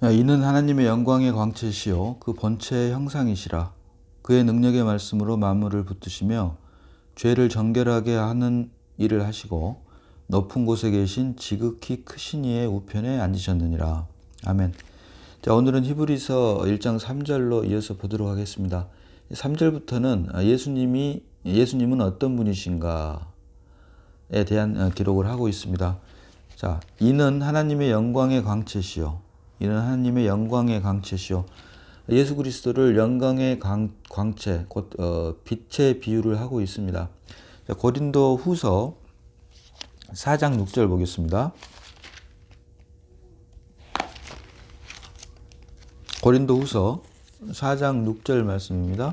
이는 하나님의 영광의 광채시요 그 본체의 형상이시라. 그의 능력의 말씀으로 만물을 붙드시며 죄를 정결하게 하는 일을 하시고 높은 곳에 계신 지극히 크신 이의 우편에 앉으셨느니라. 아멘. 자, 오늘은 히브리서 1장 3절로 이어서 보도록 하겠습니다. 3절부터는 예수님은 어떤 분이신가에 대한 기록을 하고 있습니다. 자, 이는 하나님의 영광의 광채시요. 이는 하나님의 영광의 광채시요. 예수 그리스도를 영광의 광채, 곧 빛의 비유를 하고 있습니다. 자, 고린도 후서 4장 6절 보겠습니다. 고린도 후서 4장 6절 말씀입니다.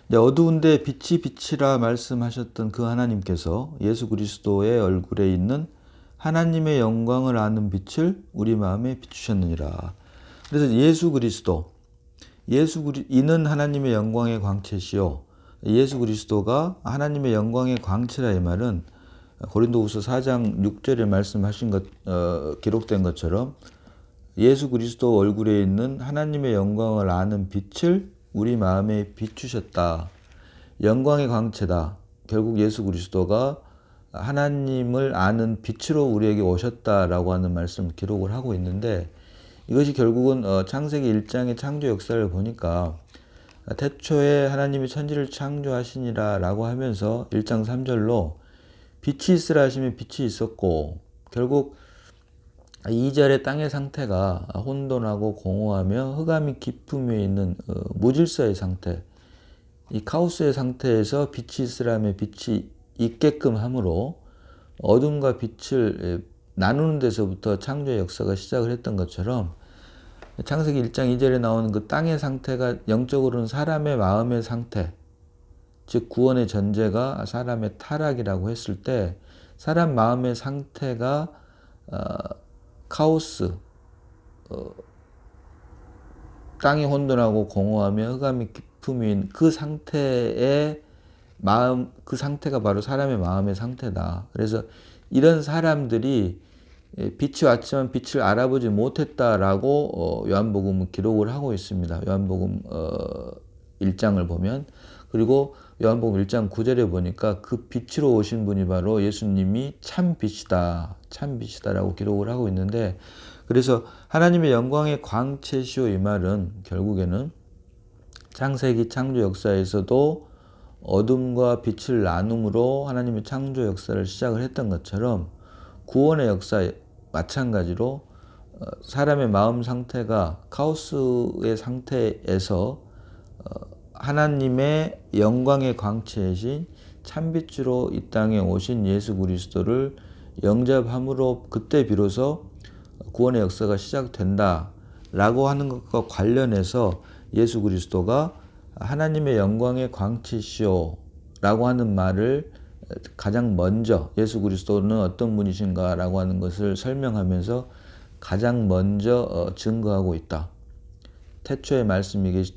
어두운데 빛이 빛이라 말씀하셨던 그 하나님께서 예수 그리스도의 얼굴에 있는 하나님의 영광을 아는 빛을 우리 마음에 비추셨느니라. 그래서 이는 하나님의 영광의 광채시요. 예수 그리스도가 하나님의 영광의 광채라. 이 말은 고린도후서 4장 6절에 말씀하신 기록된 것처럼 예수 그리스도 얼굴에 있는 하나님의 영광을 아는 빛을 우리 마음에 비추셨다. 영광의 광채다. 결국 예수 그리스도가 하나님을 아는 빛으로 우리에게 오셨다라고 하는 말씀 기록을 하고 있는데, 이것이 결국은 창세기 1장의 창조 역사를 보니까 태초에 하나님이 천지를 창조하시니라 라고 하면서 1장 3절로 빛이 있으라 하시면 빛이 있었고, 결국 2절의 땅의 상태가 혼돈하고 공허하며 흑암이 깊음에 있는 무질서의 상태, 이 카오스의 상태에서 빛이 있으라 하면 빛이 있게끔 함으로 어둠과 빛을 나누는 데서부터 창조의 역사가 시작을 했던 것처럼, 창세기 1장 2절에 나오는 그 땅의 상태가 영적으로는 사람의 마음의 상태, 즉 구원의 전제가 사람의 타락이라고 했을 때 사람 마음의 상태가 카오스, 땅이 혼돈하고 공허하며 흑암이 깊음인 그 상태의 마음, 그 상태가 바로 사람의 마음의 상태다. 그래서 이런 사람들이 빛이 왔지만 빛을 알아보지 못했다라고 요한복음은 기록을 하고 있습니다. 요한복음 1장을 보면, 그리고 요한복음 1장 9절에 보니까 그 빛으로 오신 분이 바로 예수님이 참 빛이다, 참 빛이다라고 기록을 하고 있는데, 그래서 하나님의 영광의 광채시오 이 말은 결국에는 창세기 창조 역사에서도 어둠과 빛을 나눔으로 하나님의 창조 역사를 시작을 했던 것처럼 구원의 역사 마찬가지로 사람의 마음 상태가 카오스의 상태에서 하나님의 영광의 광채이신 참빛으로 이 땅에 오신 예수 그리스도를 영접함으로 그때 비로소 구원의 역사가 시작된다라고 하는 것과 관련해서 예수 그리스도가 하나님의 영광의 광채시오 라고 하는 말을 가장 먼저, 예수 그리스도는 어떤 분이신가 라고 하는 것을 설명하면서 가장 먼저 증거하고 있다. 태초의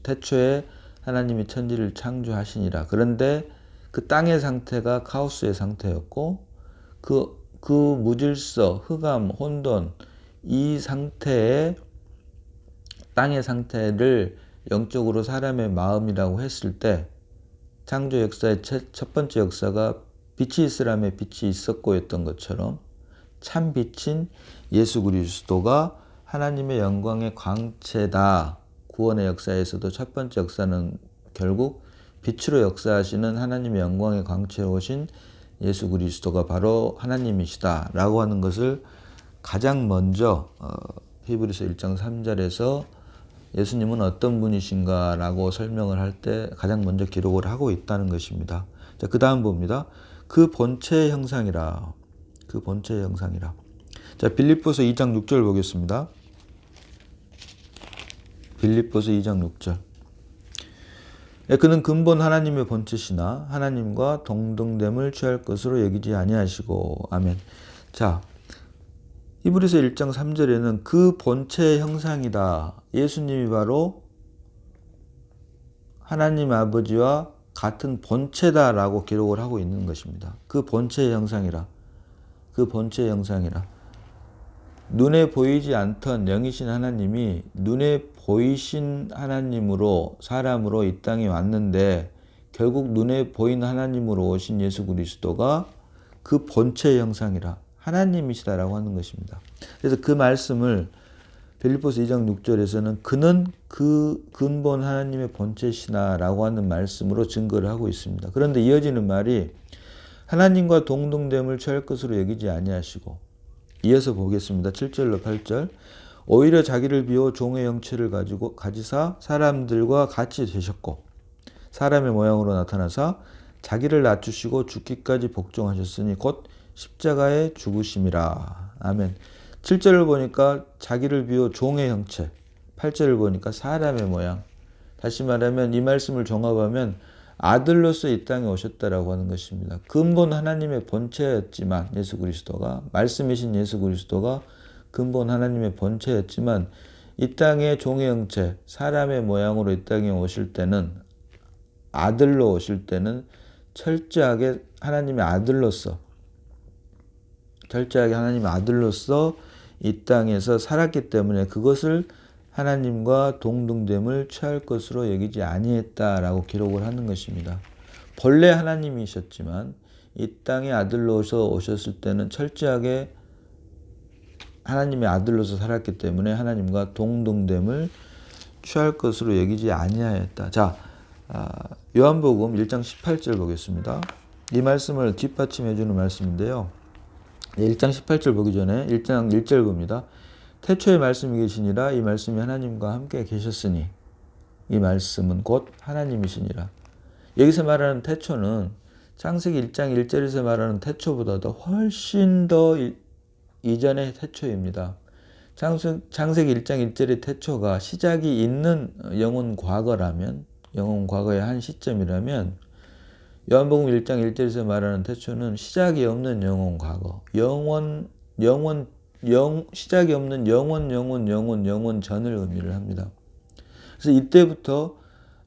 태초에 하나님이 천지를 창조하시니라. 그런데 그 땅의 상태가 카오스의 상태였고, 그 무질서, 흑암, 혼돈, 이 상태의 땅의 상태를 영적으로 사람의 마음이라고 했을 때, 창조 역사의 첫 번째 역사가 빛이 있으라며 빛이 있었고 였던 것처럼 참 빛인 예수 그리스도가 하나님의 영광의 광채다. 구원의 역사에서도 첫 번째 역사는 결국 빛으로 역사하시는 하나님의 영광의 광채로 오신 예수 그리스도가 바로 하나님이시다 라고 하는 것을 가장 먼저 히브리서 1장 3절에서 예수님은 어떤 분이신가 라고 설명을 할 때 가장 먼저 기록을 하고 있다는 것입니다. 자, 그 다음 봅니다. 그 본체의 형상이라. 그 본체의 형상이라. 자, 빌립보서 2장 6절 보겠습니다. 빌립보서 2장 6절. 그는 근본 하나님의 본체시나 하나님과 동등됨을 취할 것으로 여기지 아니하시고. 아멘. 자, 히브리서 1장 3절에는 그 본체의 형상이다. 예수님이 바로 하나님 아버지와 같은 본체다라고 기록을 하고 있는 것입니다. 그 본체의 형상이라. 그 본체의 형상이라. 눈에 보이지 않던 영이신 하나님이 눈에 보이신 하나님으로 사람으로 이 땅에 왔는데 결국 눈에 보이는 하나님으로 오신 예수 그리스도가 그 본체 형상이라 하나님이시다라고 하는 것입니다. 그래서 그 말씀을 빌립보서 2장 6절에서는 그는 그 근본 하나님의 본체시나라고 하는 말씀으로 증거를 하고 있습니다. 그런데 이어지는 말이 하나님과 동등됨을 취할 것으로 여기지 아니하시고, 이어서 보겠습니다. 7절로 8절. 오히려 자기를 비워 종의 형체를 가지사 사람들과 같이 되셨고 사람의 모양으로 나타나사 자기를 낮추시고 죽기까지 복종하셨으니 곧 십자가에 죽으심이라. 아멘. 7절을 보니까 자기를 비워 종의 형체, 8절을 보니까 사람의 모양. 다시 말하면 이 말씀을 종합하면 아들로서 이 땅에 오셨다라고 하는 것입니다. 근본 하나님의 본체였지만 예수 그리스도가, 말씀이신 예수 그리스도가 근본 하나님의 본체였지만 이 땅에 종의 형체, 사람의 모양으로 이 땅에 오실 때는, 아들로 오실 때는 철저하게 하나님의 아들로서 이 땅에서 살았기 때문에 그것을 하나님과 동등됨을 취할 것으로 여기지 아니했다라고 기록을 하는 것입니다. 본래 하나님이셨지만 이 땅에 아들로서 오셨을 때는 철저하게 하나님의 아들로서 살았기 때문에 하나님과 동등됨을 취할 것으로 여기지 아니하였다. 자, 요한복음 1장 18절 보겠습니다. 이 말씀을 뒷받침해 주는 말씀인데요. 1장 18절 보기 전에 1장 1절 봅니다. 태초에 말씀이 계시니라. 이 말씀이 하나님과 함께 계셨으니 이 말씀은 곧 하나님이시니라. 여기서 말하는 태초는 창세기 1장 1절에서 말하는 태초보다도 훨씬 더 이전의 태초입니다. 창세기 1장 1절의 태초가 시작이 있는 영원 과거라면, 영원 과거의 한 시점이라면 요한복음 1장 1절에서 말하는 태초는 시작이 없는 영원 과거, 시작이 없는 영원 전을 의미를 합니다. 그래서 이때부터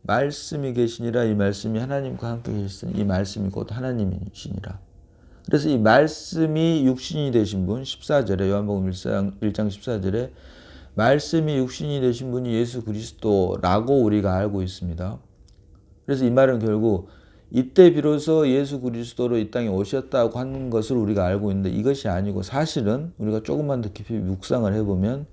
말씀이 계시니라. 이 말씀이 하나님과 함께 계시니 이 말씀이 곧 하나님이시니라. 그래서 이 말씀이 육신이 되신 분, 14절에 요한복음 1장 14절에 말씀이 육신이 되신 분이 예수 그리스도라고 우리가 알고 있습니다. 그래서 이 말은 결국 이때 비로소 예수 그리스도로 이 땅에 오셨다고 하는 것을 우리가 알고 있는데 이것이 아니고 사실은 우리가 조금만 더 깊이 묵상을 해보면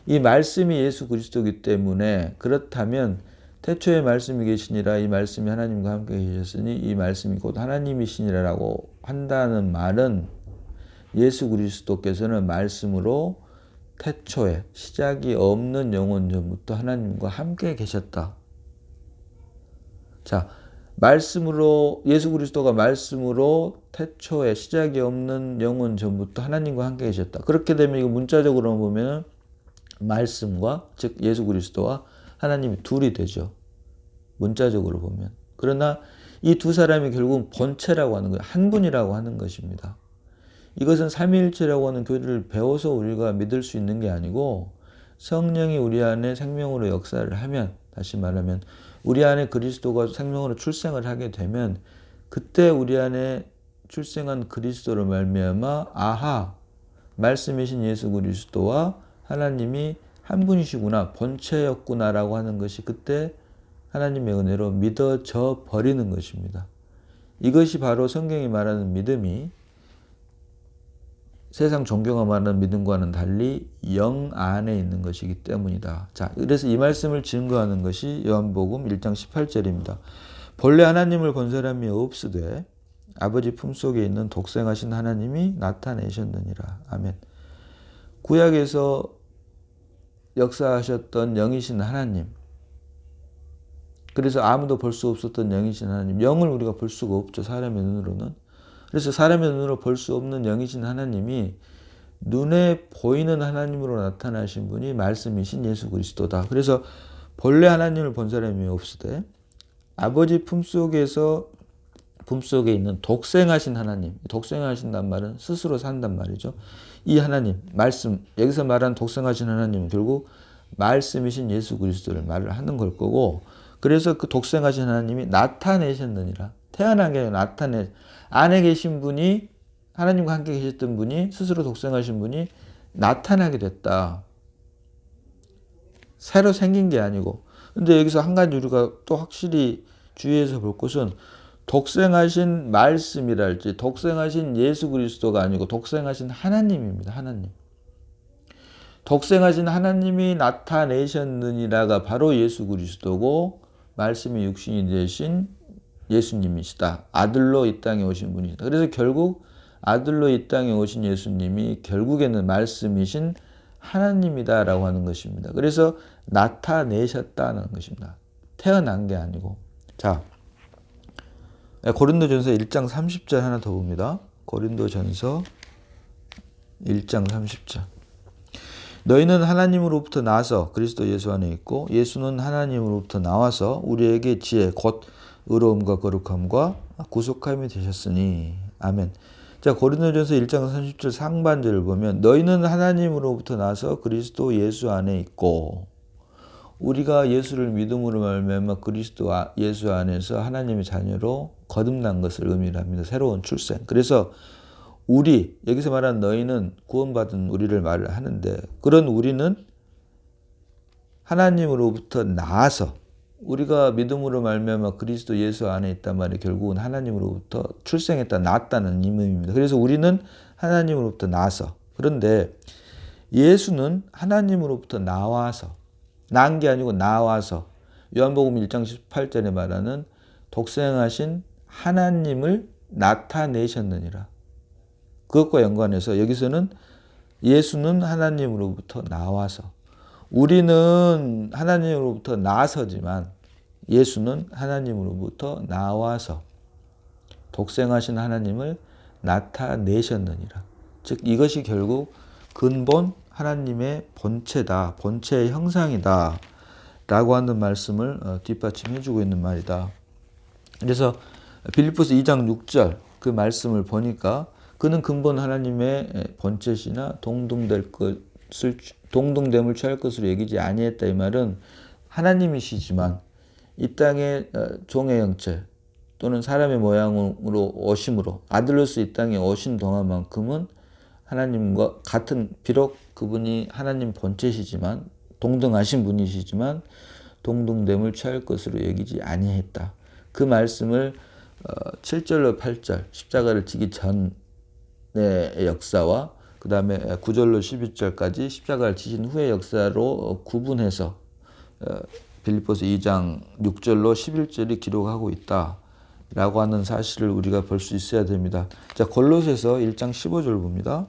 이 말씀이 예수 그리스도이기 때문에, 그렇다면 태초에 말씀이 계시니라. 이 말씀이 하나님과 함께 계셨으니 이 말씀이 곧 하나님이시니라라고 한다는 말은 예수 그리스도께서는 말씀으로 태초에 시작이 없는 영원 전부터 하나님과 함께 계셨다. 자, 말씀으로, 예수 그리스도가 말씀으로 태초에 시작이 없는 영원 전부터 하나님과 함께 계셨다. 그렇게 되면 이거 문자적으로 보면 말씀과, 즉 예수 그리스도와 하나님이 둘이 되죠. 문자적으로 보면. 그러나 이 두 사람이 결국은 본체라고 하는 거예요. 한 분이라고 하는 것입니다. 이것은 삼위일체라고 하는 교리를 배워서 우리가 믿을 수 있는 게 아니고 성령이 우리 안에 생명으로 역사를 하면, 다시 말하면 우리 안에 그리스도가 생명으로 출생을 하게 되면 그때 우리 안에 출생한 그리스도로 말미암아 아하, 말씀이신 예수 그리스도와 하나님이 한 분이시구나, 본체였구나라고 하는 것이 그때 하나님의 은혜로 믿어져 버리는 것입니다. 이것이 바로 성경이 말하는 믿음이 세상 종교가 말하는 믿음과는 달리 영 안에 있는 것이기 때문이다. 자, 그래서 이 말씀을 증거하는 것이 요한복음 1장 18절입니다. 본래 하나님을 본 사람이 없으되 아버지 품속에 있는 독생하신 하나님이 나타내셨느니라. 아멘. 구약에서 역사하셨던 영이신 하나님, 그래서 아무도 볼 수 없었던 영이신 하나님, 영을 우리가 볼 수가 없죠, 사람의 눈으로는. 그래서 사람의 눈으로 볼 수 없는 영이신 하나님이 눈에 보이는 하나님으로 나타나신 분이 말씀이신 예수 그리스도다. 그래서 본래 하나님을 본 사람이 없으되 아버지 품속에 있는 독생하신 하나님, 독생하신단 말은 스스로 산단 말이죠. 이 하나님, 말씀, 여기서 말하는 독생하신 하나님은 결국 말씀이신 예수 그리스도를 말을 하는 걸 거고, 그래서 그 독생하신 하나님이 나타내셨느니라. 태어난 게 아니라 안에 계신 분이, 하나님과 함께 계셨던 분이, 스스로 독생하신 분이 나타나게 됐다. 새로 생긴 게 아니고. 근데 여기서 한 가지 우리가 또 확실히 주의해서 볼 것은 독생하신 말씀이랄지 독생하신 예수 그리스도가 아니고 독생하신 하나님입니다. 하나님. 독생하신 하나님이 나타내셨느니라가 바로 예수 그리스도고 말씀이 육신이 되신 예수님이시다. 아들로 이 땅에 오신 분이시다. 그래서 결국 아들로 이 땅에 오신 예수님이 결국에는 말씀이신 하나님이다라고 하는 것입니다. 그래서 나타내셨다는 것입니다. 태어난 게 아니고. 자, 고린도전서 1장 30절 하나 더 봅니다. 고린도전서 1장 30절. 너희는 하나님으로부터 나서 그리스도 예수 안에 있고 예수는 하나님으로부터 나와서 우리에게 지혜 곧 의로움과 거룩함과 구속함이 되셨으니. 아멘. 자, 고린도전서 1장 30절 상반절을 보면 너희는 하나님으로부터 나서 그리스도 예수 안에 있고, 우리가 예수를 믿음으로 말미암아 그리스도 예수 안에서 하나님의 자녀로 거듭난 것을 의미합니다. 새로운 출생. 그래서 우리, 여기서 말하는 너희는 구원받은 우리를 말을 하는데, 그런 우리는 하나님으로부터 나아서 우리가 믿음으로 말미암아 그리스도 예수 안에 있단 말이 결국은 하나님으로부터 출생했다, 낳았다는 의미입니다. 그래서 우리는 하나님으로부터 나아서. 그런데 예수는 하나님으로부터 나와서, 난 게 아니고 나와서, 요한복음 1장 18절에 말하는 독생하신 하나님을 나타내셨느니라. 그것과 연관해서 여기서는 예수는 하나님으로부터 나와서, 우리는 하나님으로부터 나서지만 예수는 하나님으로부터 나와서 독생하신 하나님을 나타내셨느니라. 즉 이것이 결국 근본 하나님의 본체다, 본체의 형상이다 라고 하는 말씀을 뒷받침해 주고 있는 말이다. 그래서 빌립보서 2장 6절 그 말씀을 보니까 그는 근본 하나님의 본체시나 동등됨을 취할 것으로 여기지 아니했다. 이 말은 하나님이시지만 이 땅의 종의 형체 또는 사람의 모양으로 오심으로 아들로서 이 땅에 오신 동안만큼은 하나님과 같은, 비록 그분이 하나님 본체시지만 동등하신 분이시지만 동등됨을 취할 것으로 여기지 아니했다. 그 말씀을 7절로 8절 십자가를 지기 전의 역사와 그 다음에 9절로 11절까지 십자가를 지신 후의 역사로 구분해서 빌립보서 2장 6절로 11절이 기록하고 있다 라고 하는 사실을 우리가 볼 수 있어야 됩니다. 자, 골로새서 1장 15절 봅니다.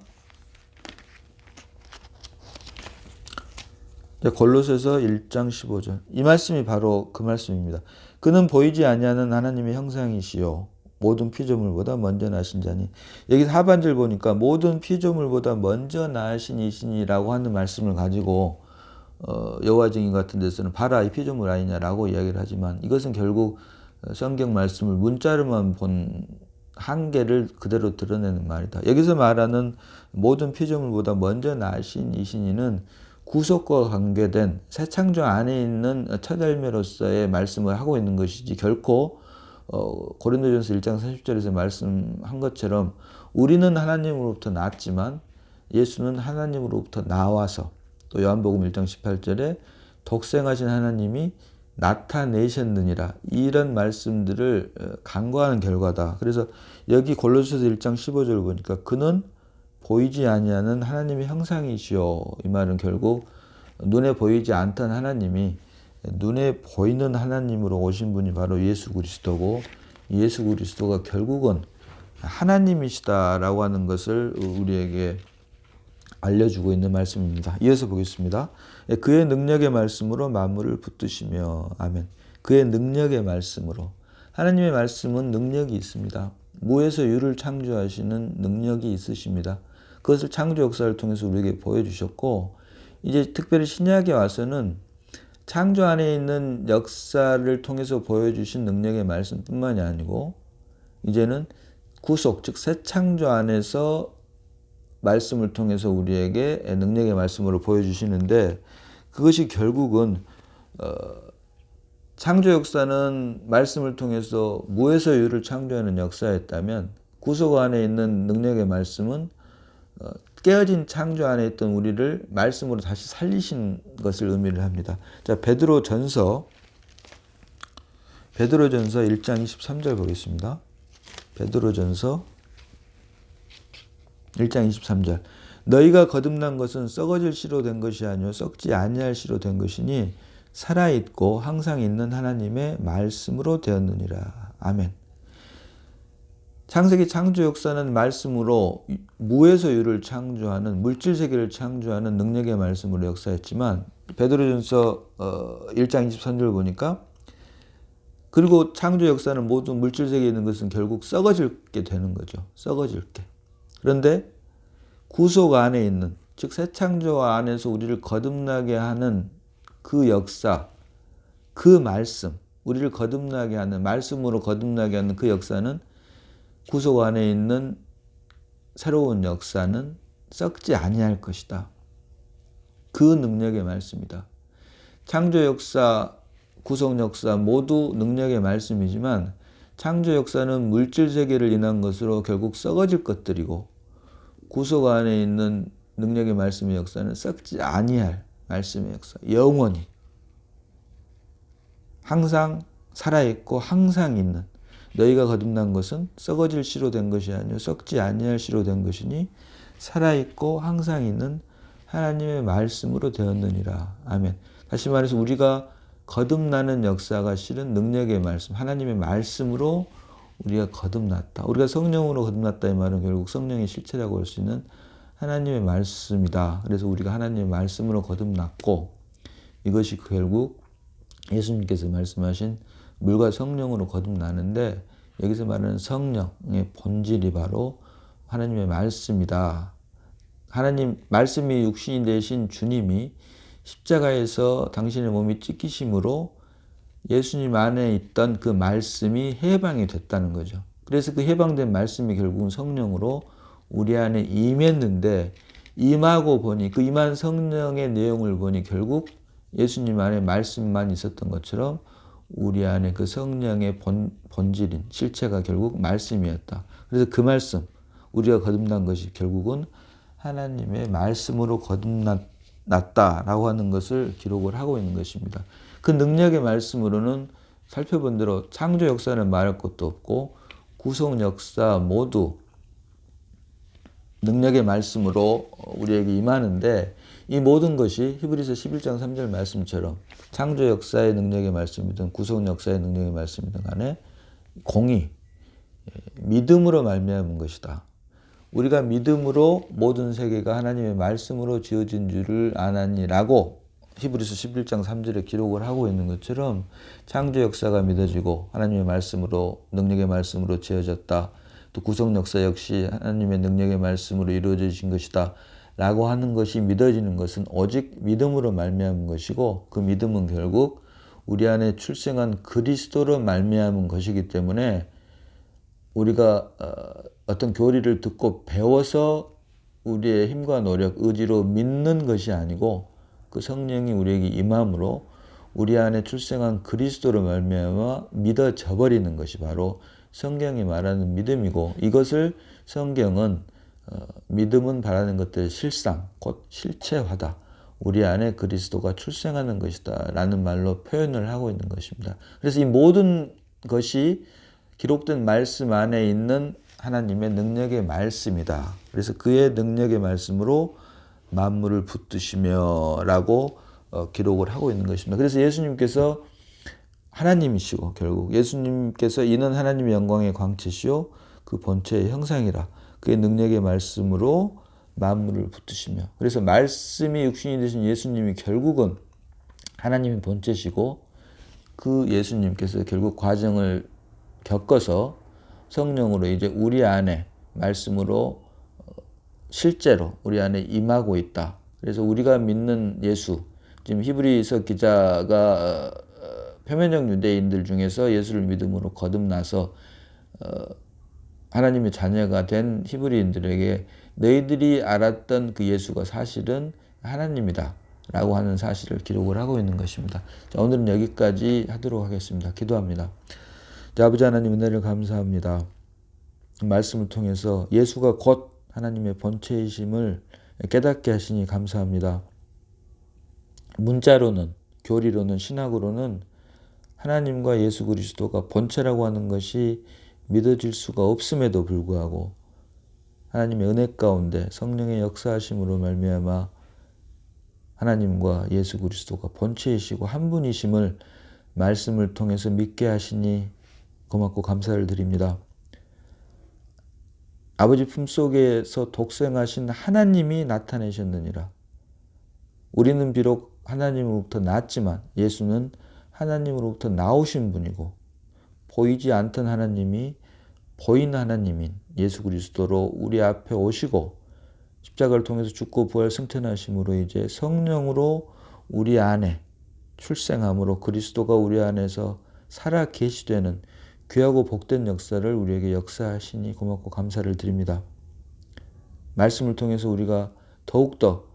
골로새서 1장 15절. 이 말씀이 바로 그 말씀입니다. 그는 보이지 아니하는 하나님의 형상이시요 모든 피조물보다 먼저 나신 자니. 여기 하반절 보니까 모든 피조물보다 먼저 나신 이시니라고 하는 말씀을 가지고 여호와 증인 같은 데서는 봐라 이 피조물 아니냐라고 이야기를 하지만, 이것은 결국 성경 말씀을 문자로만 본 한계를 그대로 드러내는 말이다. 여기서 말하는 모든 피조물보다 먼저 나신 이신이는 구속과 관계된 새 창조 안에 있는 첫 열매로서의 말씀을 하고 있는 것이지, 결코 고린도전서 1장 40절에서 말씀한 것처럼 우리는 하나님으로부터 났지만 예수는 하나님으로부터 나와서, 또 요한복음 1장 18절에 독생하신 하나님이 나타내셨느니라, 이런 말씀들을 간과하는 결과다. 그래서 여기 골로새서 1장 15절을 보니까 그는 보이지 아니하는 하나님의 형상이시오. 이 말은 결국 눈에 보이지 않던 하나님이 눈에 보이는 하나님으로 오신 분이 바로 예수 그리스도고, 예수 그리스도가 결국은 하나님이시다라고 하는 것을 우리에게 알려주고 있는 말씀입니다. 이어서 보겠습니다. 그의 능력의 말씀으로 만물을 붙드시며. 아멘. 그의 능력의 말씀으로. 하나님의 말씀은 능력이 있습니다. 무에서 유를 창조하시는 능력이 있으십니다. 그것을 창조 역사를 통해서 우리에게 보여주셨고, 이제 특별히 신약에 와서는 창조 안에 있는 역사를 통해서 보여주신 능력의 말씀뿐만이 아니고 이제는 구속, 즉 새 창조 안에서 말씀을 통해서 우리에게 능력의 말씀으로 보여주시는데, 그것이 결국은 창조 역사는 말씀을 통해서 무에서 유를 창조하는 역사였다면, 구속 안에 있는 능력의 말씀은 깨어진 창조 안에 있던 우리를 말씀으로 다시 살리신 것을 의미를 합니다. 자, 베드로전서 1장 23절 보겠습니다. 베드로전서 1장 23절. 너희가 거듭난 것은 썩어질 씨로 된 것이 아니요 썩지 아니할 씨로 된 것이니 살아있고 항상 있는 하나님의 말씀으로 되었느니라. 아멘. 창세기 창조 역사는 말씀으로 무에서 유를 창조하는 물질 세계를 창조하는 능력의 말씀으로 역사했지만 베드로전서 1장 23절 보니까 그리고 창조 역사는 모든 물질 세계에 있는 것은 결국 썩어질게 되는 거죠. 썩어질게. 그런데 구속 안에 있는 즉 새 창조 안에서 우리를 거듭나게 하는 그 역사, 그 말씀, 우리를 거듭나게 하는 말씀으로 거듭나게 하는 그 역사는 구속 안에 있는 새로운 역사는 썩지 아니할 것이다. 그 능력의 말씀이다. 창조 역사, 구속 역사 모두 능력의 말씀이지만 창조 역사는 물질 세계를 인한 것으로 결국 썩어질 것들이고 구속 안에 있는 능력의 말씀의 역사는 썩지 아니할 말씀의 역사, 영원히 항상 살아있고 항상 있는 너희가 거듭난 것은 썩어질 씨로 된 것이 아니요 썩지 아니할 씨로 된 것이니 살아있고 항상 있는 하나님의 말씀으로 되었느니라. 아멘. 다시 말해서 우리가 거듭나는 역사가 실은 능력의 말씀, 하나님의 말씀으로 우리가 거듭났다. 우리가 성령으로 거듭났다 이 말은 결국 성령의 실체라고 할 수 있는 하나님의 말씀이다. 그래서 우리가 하나님의 말씀으로 거듭났고 이것이 결국 예수님께서 말씀하신 물과 성령으로 거듭나는데 여기서 말하는 성령의 본질이 바로 하나님의 말씀이다. 하나님 말씀이 육신이 되신 주님이 십자가에서 당신의 몸이 찢기심으로 예수님 안에 있던 그 말씀이 해방이 됐다는 거죠. 그래서 그 해방된 말씀이 결국은 성령으로 우리 안에 임했는데 임하고 보니 그 임한 성령의 내용을 보니 결국 예수님 안에 말씀만 있었던 것처럼 우리 안에 그 성령의 본질인 실체가 결국 말씀이었다. 그래서 그 말씀, 우리가 거듭난 것이 결국은 하나님의 말씀으로 거듭났다라고 하는 것을 기록을 하고 있는 것입니다. 그 능력의 말씀으로는 살펴본 대로 창조 역사는 말할 것도 없고 구속 역사 모두 능력의 말씀으로 우리에게 임하는데 이 모든 것이 히브리서 11장 3절 말씀처럼 창조 역사의 능력의 말씀이든 구속 역사의 능력의 말씀이든 간에 공의, 믿음으로 말미암은 것이다. 우리가 믿음으로 모든 세계가 하나님의 말씀으로 지어진 줄을 아나니라고 히브리서 11장 3절에 기록을 하고 있는 것처럼 창조 역사가 믿어지고 하나님의 말씀으로 능력의 말씀으로 지어졌다. 또 구속 역사 역시 하나님의 능력의 말씀으로 이루어진 것이다. 라고 하는 것이 믿어지는 것은 오직 믿음으로 말미암은 것이고 그 믿음은 결국 우리 안에 출생한 그리스도로 말미암은 것이기 때문에 우리가 어떤 교리를 듣고 배워서 우리의 힘과 노력, 의지로 믿는 것이 아니고 그 성령이 우리에게 임함으로 우리 안에 출생한 그리스도로 말미암아 믿어져 버리는 것이 바로 성경이 말하는 믿음이고 이것을 성경은 믿음은 바라는 것들의 실상, 곧 실체화다. 우리 안에 그리스도가 출생하는 것이다. 라는 말로 표현을 하고 있는 것입니다. 그래서 이 모든 것이 기록된 말씀 안에 있는 하나님의 능력의 말씀이다. 그래서 그의 능력의 말씀으로 만물을 붙드시며 라고 기록을 하고 있는 것입니다. 그래서 예수님께서 하나님이시고 결국 예수님께서 이는 하나님의 영광의 광채시요 그 본체의 형상이라 그의 능력의 말씀으로 만물을 붙드시며 그래서 말씀이 육신이 되신 예수님이 결국은 하나님의 본체시고 그 예수님께서 결국 과정을 겪어서 성령으로 이제 우리 안에 말씀으로 실제로 우리 안에 임하고 있다. 그래서 우리가 믿는 예수, 지금 히브리서 기자가 표면적 유대인들 중에서 예수를 믿음으로 거듭나서 하나님의 자녀가 된 히브리인들에게 너희들이 알았던 그 예수가 사실은 하나님이다 라고 하는 사실을 기록을 하고 있는 것입니다. 자, 오늘은 여기까지 하도록 하겠습니다. 기도합니다. 자, 아버지 하나님 은혜를 감사합니다. 말씀을 통해서 예수가 곧 하나님의 본체이심을 깨닫게 하시니 감사합니다. 문자로는, 교리로는, 신학으로는 하나님과 예수 그리스도가 본체라고 하는 것이 믿어질 수가 없음에도 불구하고 하나님의 은혜 가운데 성령의 역사하심으로 말미암아 하나님과 예수 그리스도가 본체이시고 한 분이심을 말씀을 통해서 믿게 하시니 고맙고 감사를 드립니다. 아버지 품속에서 독생하신 하나님이 나타내셨느니라. 우리는 비록 하나님으로부터 났지만 예수는 하나님으로부터 나오신 분이고 보이지 않던 하나님이 보이는 하나님인 예수 그리스도로 우리 앞에 오시고 십자가를 통해서 죽고 부활 승천하심으로 이제 성령으로 우리 안에 출생함으로 그리스도가 우리 안에서 살아 계시되는 귀하고 복된 역사를 우리에게 역사하시니 고맙고 감사를 드립니다. 말씀을 통해서 우리가 더욱더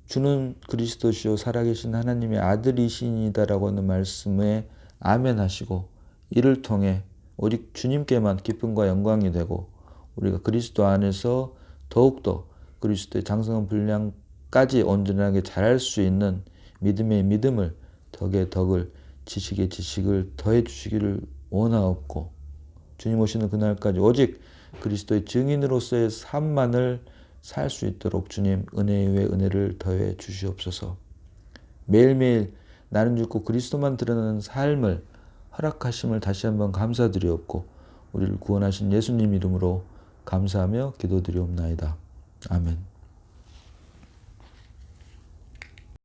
주는 그리스도시요 살아계신 하나님의 아들이시니다라고 하는 말씀에 아멘하시고 이를 통해 오직 주님께만 기쁨과 영광이 되고 우리가 그리스도 안에서 더욱더 그리스도의 장성한 분량까지 온전하게 자랄 수 있는 믿음의 믿음을 덕의 덕을 지식의 지식을 더해 주시기를 원하옵고 주님 오시는 그날까지 오직 그리스도의 증인으로서의 삶만을 살 수 있도록 주님 은혜 위에 은혜를 더해 주시옵소서. 매일매일 나는 죽고 그리스도만 드러나는 삶을 허락하심을 다시 한번 감사드리옵고 우리를 구원하신 예수님 이름으로 감사하며 기도드리옵나이다. 아멘.